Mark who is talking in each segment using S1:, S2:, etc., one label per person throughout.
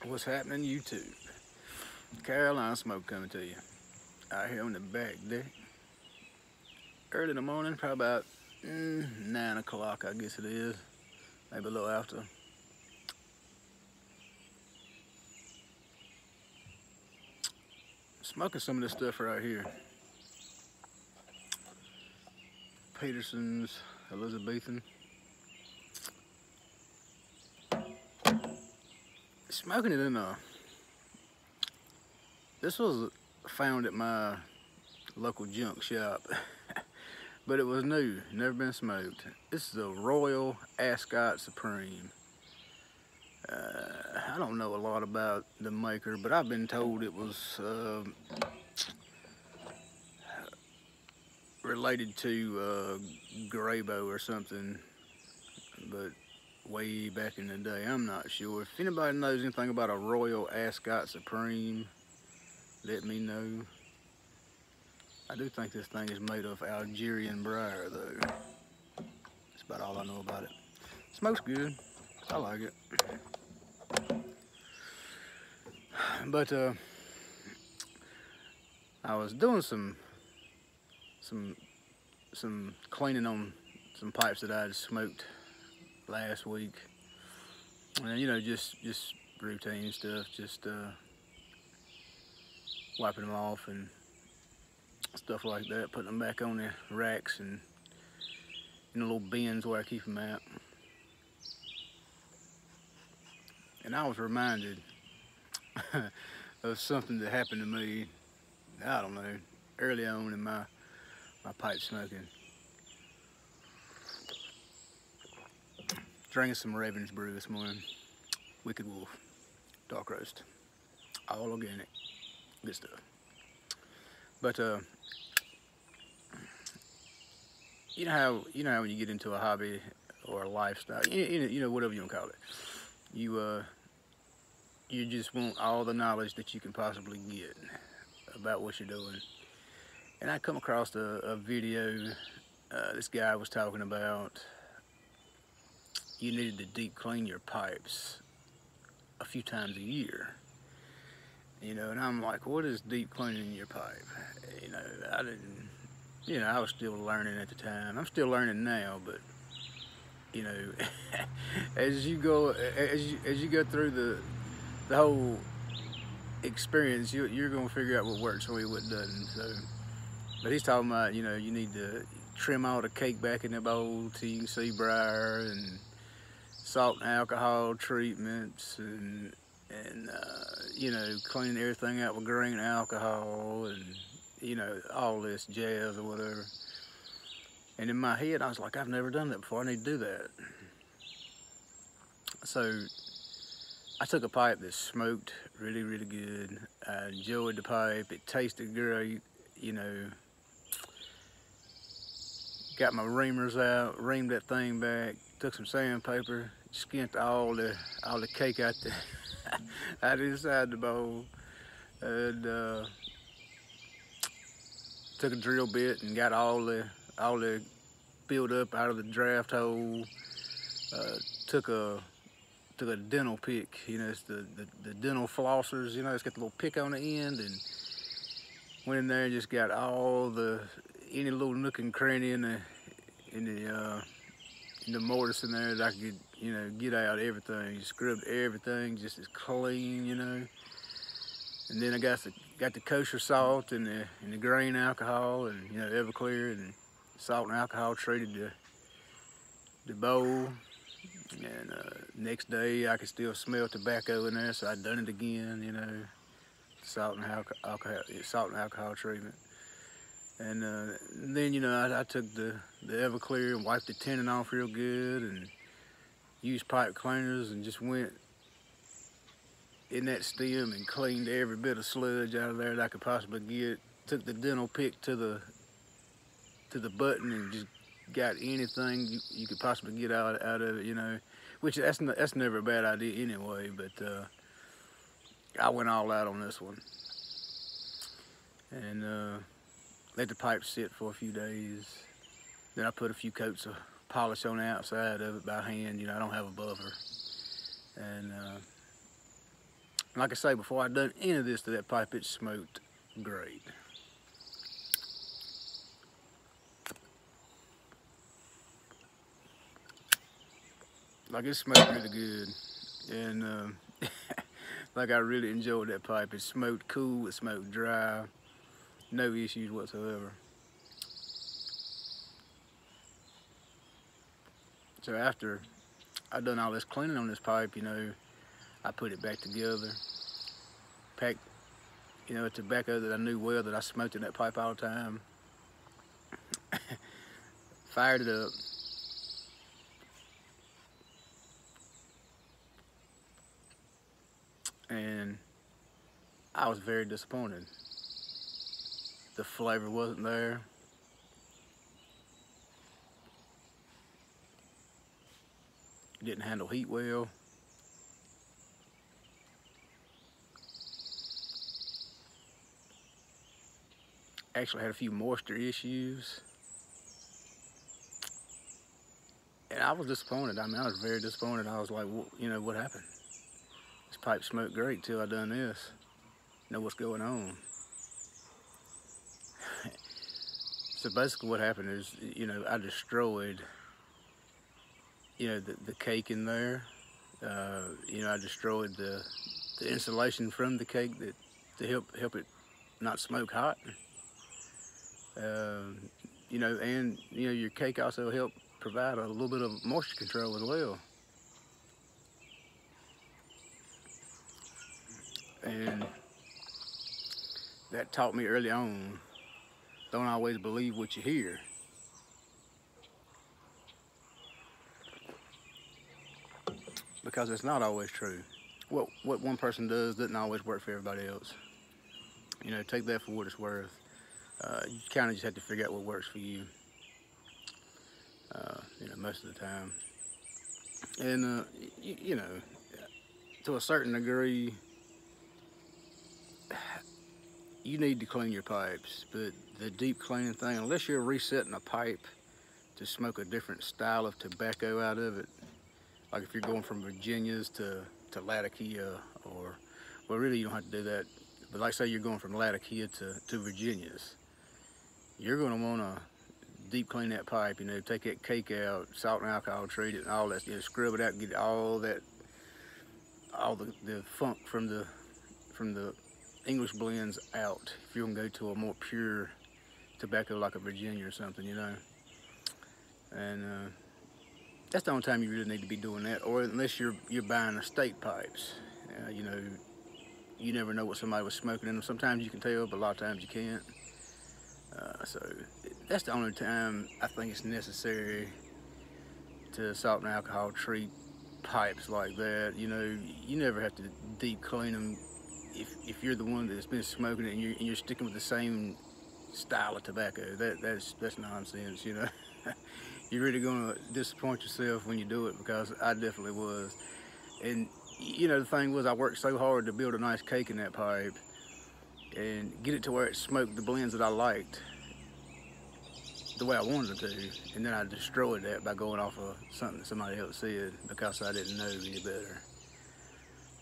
S1: What's happening, YouTube? Carolina smoke coming to you. Out here on the back deck. Early in the morning, probably about 9 o'clock, I guess it is. Maybe a little after. Smoking some of this stuff right here. Peterson's Elizabethan. Smoking it in this was found at my local junk shop, but it was new, never been smoked. This is a Royal Ascot Supreme. I don't know a lot about the maker, but I've been told it was related to Grabo or something, but way back in the day, I'm not sure. If anybody knows anything about a Royal Ascot Supreme, let me know. I do think this thing is made of Algerian briar, though. That's about all I know about it. Smoke's good. I like it. But I was doing some cleaning on some pipes that I had smoked last week, and you know, just routine stuff, just wiping them off and stuff like that, putting them back on the racks and in the little bins where I keep them at. And I was reminded of something that happened to me, I don't know, early on in my pipe smoking. Drinking some Raven's brew this morning. Wicked Wolf, dark roast, all organic, good stuff. But you know how when you get into a hobby or a lifestyle, you know, whatever you want to call it, you just want all the knowledge that you can possibly get about what you're doing. And I come across a video. This guy was talking about you needed to deep clean your pipes a few times a year. You know, and I'm like, what is deep cleaning your pipe? You know, I didn't, you know, I was still learning at the time. I'm still learning now, but you know, as you go through the whole experience, you're gonna figure out what works for you, what doesn't. So, but he's talking about, you know, you need to trim all the cake back in the bowl till you can see briar, and salt and alcohol treatments, and you know, cleaning everything out with grain alcohol, and you know, all this jazz or whatever. And in my head, I was like, I've never done that before. I need to do that. So I took a pipe that smoked really, really good. I enjoyed the pipe. It tasted great. You know, got my reamers out, reamed that thing back, took some sandpaper, skinned all the cake out the out inside the bowl, and took a drill bit and got all the build up out of the draft hole. Took a dental pick, you know, it's the dental flossers, you know, it's got the little pick on the end, and went in there and just got all any little nook and cranny in the mortise in there that I could, you know, get out everything. Scrubbed everything just as clean, you know. And then I got the kosher salt and the grain alcohol, and you know, Everclear, and salt and alcohol treated the bowl. And next day I could still smell tobacco in there, so I done it again, you know, salt and alcohol treatment. And then, you know, I took the Everclear and wiped the tenon off real good, and used pipe cleaners and just went in that stem and cleaned every bit of sludge out of there that I could possibly get. Took the dental pick to the button and just got anything you could possibly get out of it, you know, which that's never a bad idea anyway, but I went all out on this one. And let the pipe sit for a few days. Then I put a few coats of polish on the outside of it by hand. You know, I don't have a buffer. And Like I say, before I done any of this to that pipe, it smoked great. Like, it smoked really good, and like, I really enjoyed that pipe. It smoked cool, it smoked dry, no issues whatsoever. So after I done all this cleaning on this pipe, you know, I put it back together, packed, you know, a tobacco that I knew well that I smoked in that pipe all the time, fired it up, and I was very disappointed. The flavor wasn't there. It didn't handle heat well. Actually had a few moisture issues. And I was disappointed. I mean, I was very disappointed. I was like, well, you know, what happened? This pipe smoked great till I done this. Know what's going on. So basically what happened is, you know, I destroyed, you know, the cake in there. You know, I destroyed the insulation from the cake that to help it not smoke hot. You know, and you know, your cake also helped provide a little bit of moisture control as well. And that taught me early on, don't always believe what you hear. Because it's not always true. What one person does doesn't always work for everybody else. You know, take that for what it's worth. You kind of just have to figure out what works for you. You know, most of the time. And you know, to a certain degree, you need to clean your pipes. But the deep cleaning thing, unless you're resetting a pipe to smoke a different style of tobacco out of it, like if you're going from Virginias to Latakia, or, well, really you don't have to do that, but like say you're going from Latakia to Virginias, you're going to want to deep clean that pipe, you know, take that cake out, salt and alcohol treat it, and all that, you know, scrub it out and get all the funk from the English blends out, if you're going to go to a more pure tobacco like a Virginia or something, you know. And that's the only time you really need to be doing that, or unless you're buying estate pipes. You know, you never know what somebody was smoking in them. Sometimes you can tell, but a lot of times you can't. So that's the only time I think it's necessary to salt and alcohol treat pipes like that. You know, you never have to deep clean them if you're the one that's been smoking it and you're sticking with the same style of tobacco. That's nonsense, you know. You're really gonna disappoint yourself when you do it, because I definitely was. And you know, the thing was, I worked so hard to build a nice cake in that pipe and get it to where it smoked the blends that I liked the way I wanted it to, and then I destroyed that by going off of something somebody else said because I didn't know any better.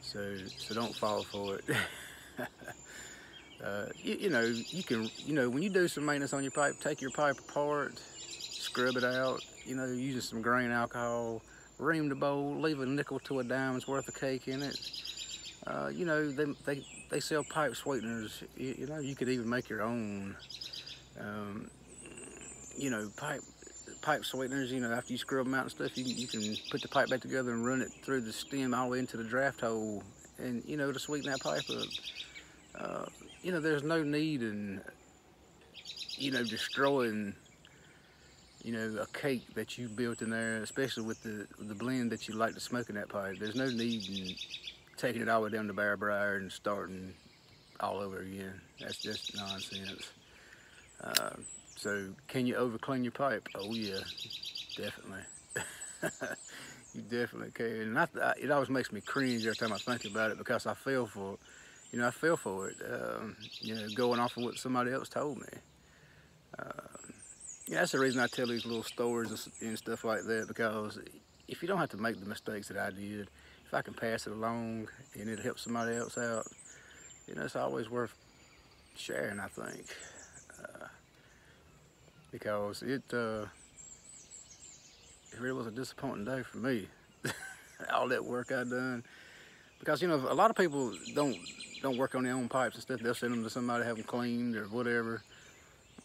S1: So don't fall for it. You know, you can, you know, when you do some maintenance on your pipe, take your pipe apart, scrub it out, you know, using some grain alcohol, ream the bowl, leave a nickel to a dime's worth of cake in it. You know, they sell pipe sweeteners. You know, you could even make your own. You know, pipe sweeteners. You know, after you scrub them out and stuff, you can put the pipe back together and run it through the stem all the way into the draft hole, and you know, to sweeten that pipe up. You know, there's no need in, you know, destroying, you know, a cake that you built in there, especially with the blend that you like to smoke in that pipe. There's no need in taking it all the way down to bare briar and starting all over again. That's just nonsense. So can you over clean your pipe? Oh yeah, definitely. You definitely can. And it always makes me cringe every time I think about it, because I fell for it. You know, I fell for it. You know, going off of what somebody else told me. Yeah, that's the reason I tell these little stories and stuff like that, because if you don't have to make the mistakes that I did, if I can pass it along and it'll help somebody else out, you know, it's always worth sharing, I think. Because it really was a disappointing day for me. All that work I done. Because, you know, a lot of people don't work on their own pipes and stuff. They'll send them to somebody to have them cleaned or whatever.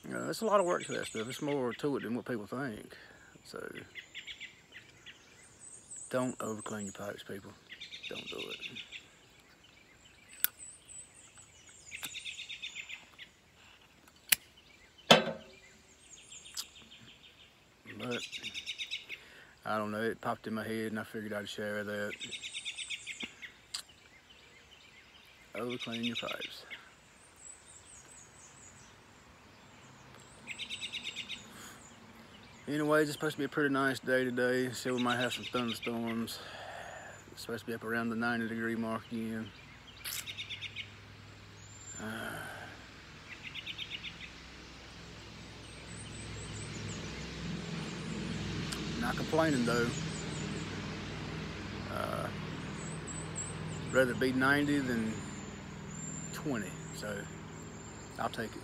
S1: You know, there's a lot of work to that stuff. It's more to it than what people think. So, don't over clean your pipes, people. Don't do it. But I don't know, it popped in my head and I figured I'd share that. Over clean your pipes. Anyway, it's supposed to be a pretty nice day today. So we might have some thunderstorms. It's supposed to be up around the 90-degree mark again. Not complaining though. Rather it be 90 than 20, so I'll take it.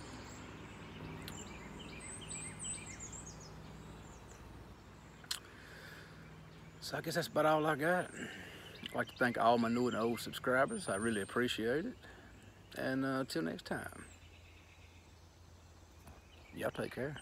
S1: So I guess that's about all I got. I'd like to thank all my new and old subscribers. I really appreciate it. And until next time, y'all take care.